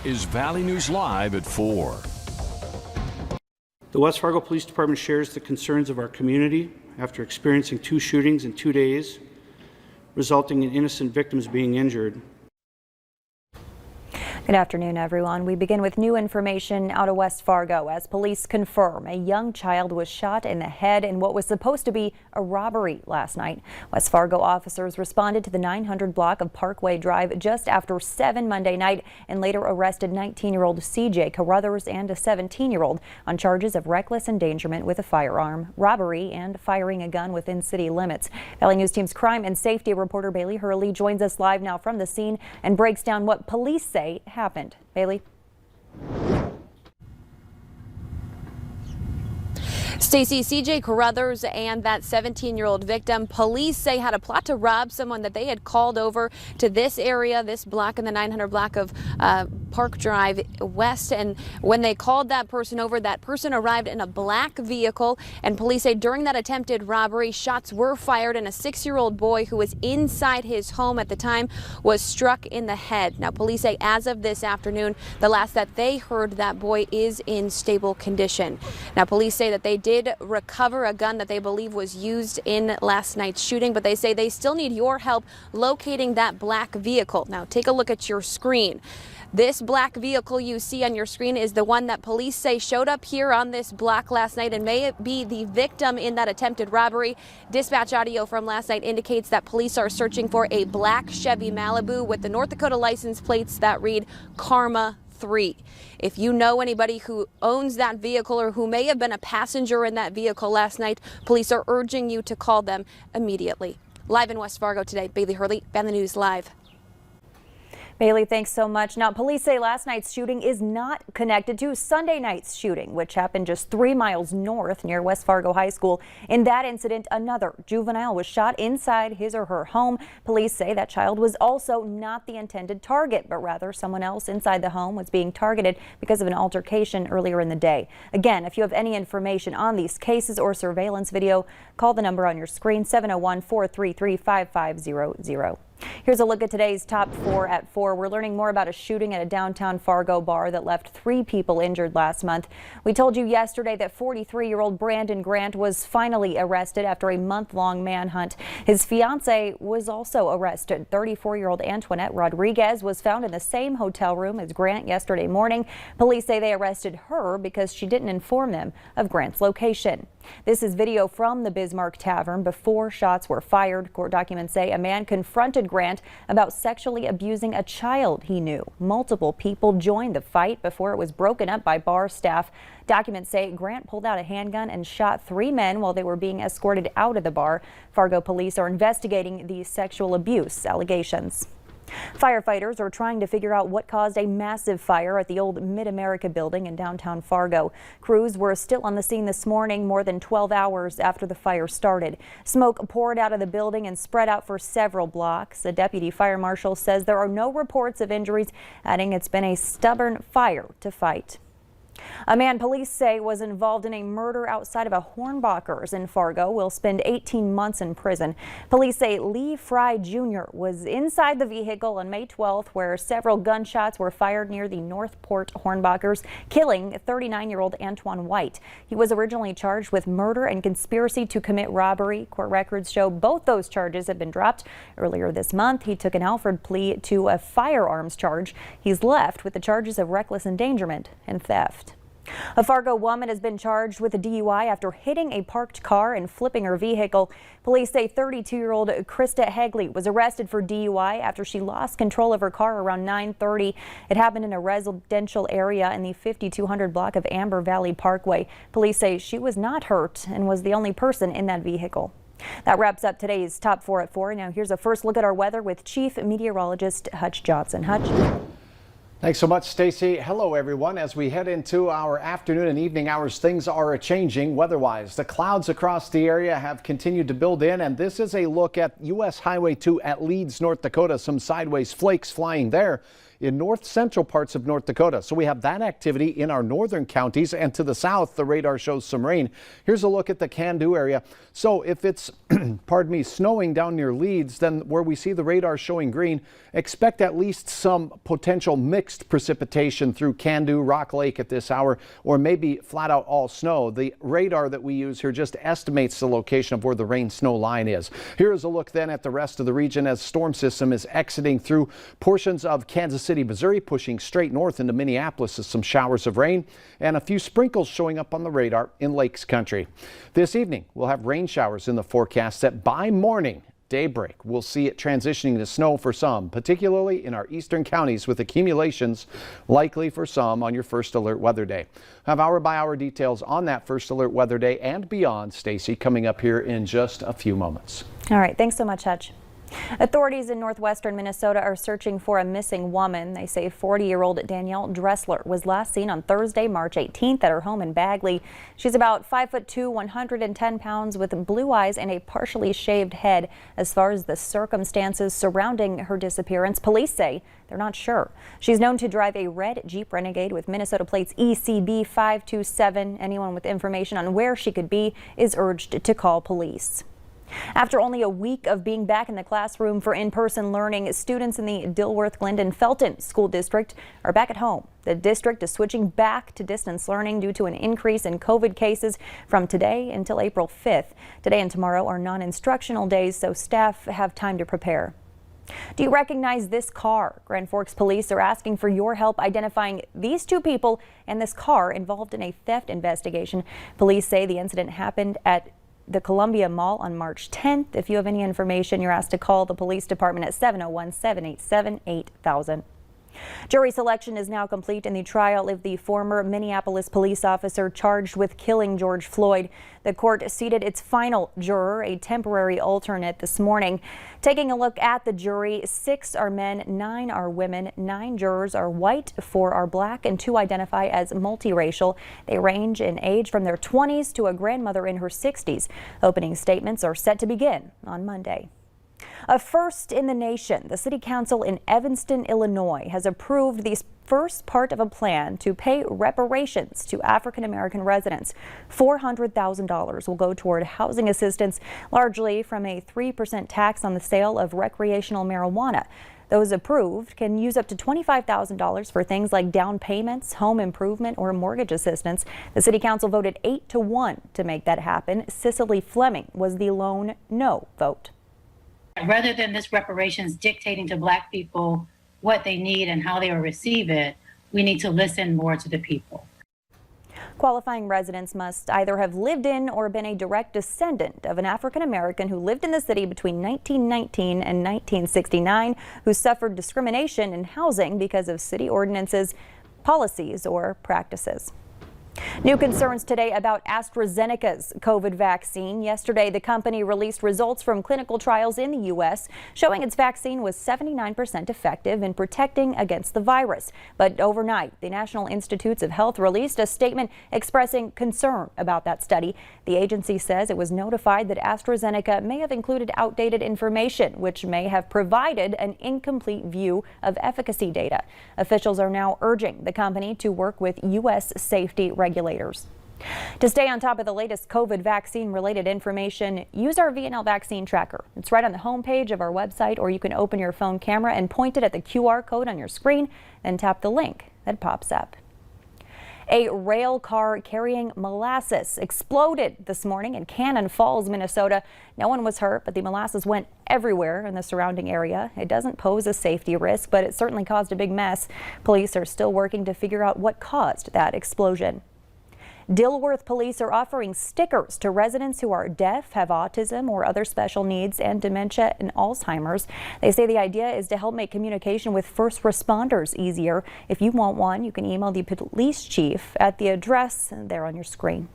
is Valley News Live at 4. The West Fargo Police Department shares the concerns of our community after experiencing 2 shootings in 2 days, resulting in innocent victims being injured. Good afternoon, everyone. We begin with new information out of West Fargo as police confirm a young child was shot in the head in what was supposed to be a robbery last night. West Fargo officers responded to the 900 block of Parkway Drive just after 7 Monday night and later arrested 19-year-old CJ Carruthers and a 17-year-old on charges of reckless endangerment with a firearm, robbery, and firing a gun within city limits. Valley News Team's crime and safety reporter Bailey Hurley joins us live now from the scene and breaks down what police say happened. Bailey. Stacy, CJ Carruthers and that 17-year-old victim, police say had a plot to rob someone that they had called over to this area, this block in the 900 block of Park Drive West. And when they called that person over, that person arrived in a black vehicle. And police say during that attempted robbery, shots were fired and a 6-year-old boy who was inside his home at the time was struck in the head. Now, police say as of this afternoon, the last that they heard, that boy is in stable condition. Now, police say that they did recover a gun that they believe was used in last night's shooting, but they say they still need your help locating that black vehicle. Now, take a look at your screen. This black vehicle you see on your screen is the one that police say showed up here on this block last night and may be the victim in that attempted robbery. Dispatch audio from last night indicates that police are searching for a black Chevy Malibu with the North Dakota license plates that read Karma 3. If you know anybody who owns that vehicle or who may have been a passenger in that vehicle last night, police are urging you to call them immediately. Live in West Fargo today, Bailey Hurley, Valley News Live. Bailey, thanks so much. Now, police say last night's shooting is not connected to Sunday night's shooting, which happened just 3 miles north near West Fargo High School. In that incident, another juvenile was shot inside his or her home. Police say that child was also not the intended target, but rather someone else inside the home was being targeted because of an altercation earlier in the day. Again, if you have any information on these cases or surveillance video, call the number on your screen, 701-433-5500. Here's a look at today's top 4 at 4. We're learning more about a shooting at a downtown Fargo bar that left 3 people injured last month. We told you yesterday that 43-year-old Brandon Grant was finally arrested after a month-long manhunt. His fiancée was also arrested. 34-year-old Antoinette Rodriguez was found in the same hotel room as Grant yesterday morning. Police say they arrested her because she didn't inform them of Grant's location. This is video from the Bismarck Tavern before shots were fired. Court documents say a man confronted Grant about sexually abusing a child he knew. Multiple people joined the fight before it was broken up by bar staff. Documents say Grant pulled out a handgun and shot 3 men while they were being escorted out of the bar. Fargo police are investigating these sexual abuse allegations. Firefighters are trying to figure out what caused a massive fire at the old Mid-America building in downtown Fargo. Crews were still on the scene this morning more than 12 hours after the fire started. Smoke poured out of the building and spread out for several blocks. A deputy fire marshal says there are no reports of injuries, adding it's been a stubborn fire to fight. A man police say was involved in a murder outside of a Hornbachers in Fargo will spend 18 months in prison. Police say Lee Fry Jr. was inside the vehicle on May 12th where several gunshots were fired near the Northport Hornbachers, killing 39-year-old Antoine White. He was originally charged with murder and conspiracy to commit robbery. Court records show both those charges have been dropped. Earlier this month, he took an Alford plea to a firearms charge. He's left with the charges of reckless endangerment and theft. A Fargo woman has been charged with a DUI after hitting a parked car and flipping her vehicle. Police say 32-year-old Krista Hegley was arrested for DUI after she lost control of her car around 9:30. It happened in a residential area in the 5200 block of Amber Valley Parkway. Police say she was not hurt and was the only person in that vehicle. That wraps up today's top 4 at 4. Now here's a first look at our weather with Chief Meteorologist Hutch Johnson. Hutch. Thanks so much, Stacy. Hello, everyone. As we head into our afternoon and evening hours, things are changing weather-wise. The clouds across the area have continued to build in, and this is a look at U.S. Highway 2 at Leeds, North Dakota. Some sideways flakes flying there in north central parts of North Dakota. So we have that activity in our northern counties, and to the south, the radar shows some rain. Here's a look at the Can-Do area. So if it's, pardon me, snowing down near Leeds, then where we see the radar showing green, expect at least some potential mix mixed precipitation through Candu, Rock Lake at this hour, or maybe flat out all snow. The radar that we use here just estimates the location of where the rain snow line is. Here is a look then at the rest of the region as storm system is exiting through portions of Kansas City, Missouri, pushing straight north into Minneapolis with some showers of rain and a few sprinkles showing up on the radar in Lakes Country. This evening, we'll have rain showers in the forecast that by morning, daybreak, we'll see it transitioning to snow for some, particularly in our eastern counties, with accumulations likely for some on your first alert weather day. Have hour-by-hour details on that first alert weather day and beyond, Stacy, coming up here in just a few moments. All right, thanks so much, Hutch. Authorities in northwestern Minnesota are searching for a missing woman. They say 40-year-old Danielle Dressler was last seen on Thursday, March 18th at her home in Bagley. She's about 5'2", 110 pounds with blue eyes and a partially shaved head. As far as the circumstances surrounding her disappearance, police say they're not sure. She's known to drive a red Jeep Renegade with Minnesota plates ECB 527. Anyone with information on where she could be is urged to call police. After only a week of being back in the classroom for in-person learning, students in the Dilworth-Glendon-Felton School District are back at home. The district is switching back to distance learning due to an increase in COVID cases from today until April 5th. Today and tomorrow are non-instructional days, so staff have time to prepare. Do you recognize this car? Grand Forks police are asking for your help identifying these two people and this car involved in a theft investigation. Police say the incident happened at the Columbia Mall on March 10th. If you have any information, you're asked to call the police department at 701-787-8000. Jury selection is now complete in the trial of the former Minneapolis police officer charged with killing George Floyd. The court seated its final juror, a temporary alternate, this morning. Taking a look at the jury, 6 are men, 9 are women, 9 jurors are white, 4 are black, and 2 identify as multiracial. They range in age from their 20s to a grandmother in her 60s. Opening statements are set to begin on Monday. A first in the nation, the City Council in Evanston, Illinois, has approved the first part of a plan to pay reparations to African-American residents. $400,000 will go toward housing assistance, largely from a 3% tax on the sale of recreational marijuana. Those approved can use up to $25,000 for things like down payments, home improvement, or mortgage assistance. The City Council voted 8-1 to make that happen. Cicely Fleming was the lone no vote. Rather than this reparations dictating to Black people what they need and how they will receive it, we need to listen more to the people. Qualifying residents must either have lived in or been a direct descendant of an African American who lived in the city between 1919 and 1969, who suffered discrimination in housing because of city ordinances, policies, or practices. New concerns today about AstraZeneca's COVID vaccine. Yesterday, the company released results from clinical trials in the U.S. showing its vaccine was 79% effective in protecting against the virus. But overnight, the National Institutes of Health released a statement expressing concern about that study. The agency says it was notified that AstraZeneca may have included outdated information, which may have provided an incomplete view of efficacy data. Officials are now urging the company to work with U.S. safety regulators. To stay on top of the latest COVID vaccine-related information, use our VNL vaccine tracker. It's right on the homepage of our website, or you can open your phone camera and point it at the QR code on your screen, then tap the link that pops up. A rail car carrying molasses exploded this morning in Cannon Falls, Minnesota. No one was hurt, but the molasses went everywhere in the surrounding area. It doesn't pose a safety risk, but it certainly caused a big mess. Police are still working to figure out what caused that explosion. Dilworth police are offering stickers to residents who are deaf, have autism or other special needs, and dementia and Alzheimer's. They say the idea is to help make communication with first responders easier. If you want one, you can email the police chief at the address there on your screen.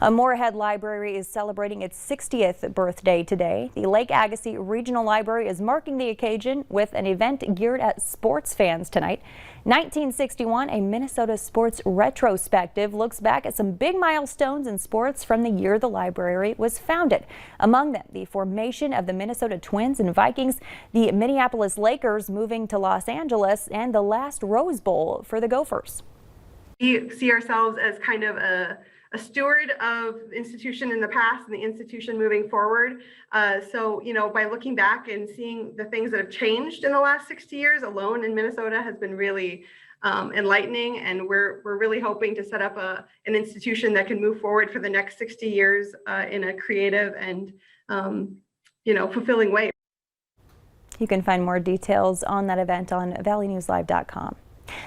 Moorhead Library is celebrating its 60th birthday today. The Lake Agassiz Regional Library is marking the occasion with an event geared at sports fans tonight. 1961, a Minnesota sports retrospective, looks back at some big milestones in sports from the year the library was founded. Among them, the formation of the Minnesota Twins and Vikings, the Minneapolis Lakers moving to Los Angeles, and the last Rose Bowl for the Gophers. We see ourselves as kind of a a steward of the institution in the past and the institution moving forward. So, you know, by looking back and seeing the things that have changed in the last 60 years alone in Minnesota has been really enlightening, and we're really hoping to set up an institution that can move forward for the next 60 years in a creative and you know, fulfilling way. You can find more details on that event on valleynewslive.com.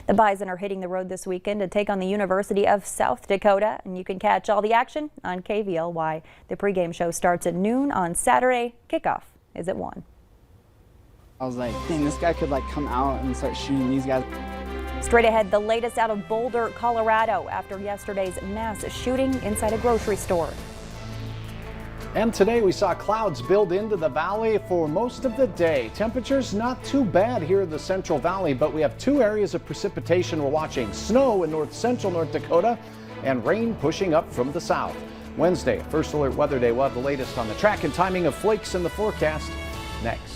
The Bison are hitting the road this weekend to take on the University of South Dakota, and you can catch all the action on KVLY. The pregame show starts at noon on Saturday. Kickoff is at 1. I was like, dang, this guy could like come out and start shooting these guys. Straight ahead, the latest out of Boulder, Colorado, after yesterday's mass shooting inside a grocery store. And today we saw clouds build into the valley for most of the day. Temperatures not too bad here in the Central Valley, but we have 2 areas of precipitation we're watching: snow in north central North Dakota and rain pushing up from the south. Wednesday, First Alert Weather Day, we'll have the latest on the track and timing of flakes in the forecast next.